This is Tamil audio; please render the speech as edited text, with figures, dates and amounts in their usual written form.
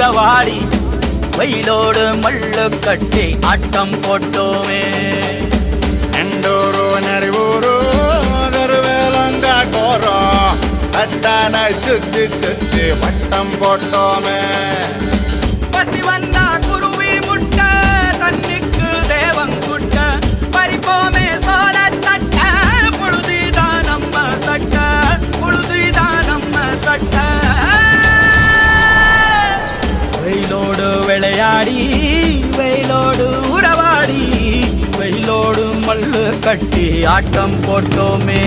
உறவாடி வெயிலோடு மல்லு கட்டி ஆட்டம் போட்டோமே. எண்டூரு நெறிவூரு கருவேலங்காட்டோரம் அத்தான சுத்தி சுத்தி வட்டம் போட்டோமே. பசி வந்தா குருவி முட்ட தண்ணிக்கு தேவங்குட்ட பறிப்போமே சோழ தட்ட புழுதிதான் நம்ம சட்ட புழுதிதான் நம்ம சட்ட. வெயிலோடு விளையாடி வெயிலோடு உறவாடி வெயிலோடு மல்லு கட்டி ஆட்டம் போட்டோமே.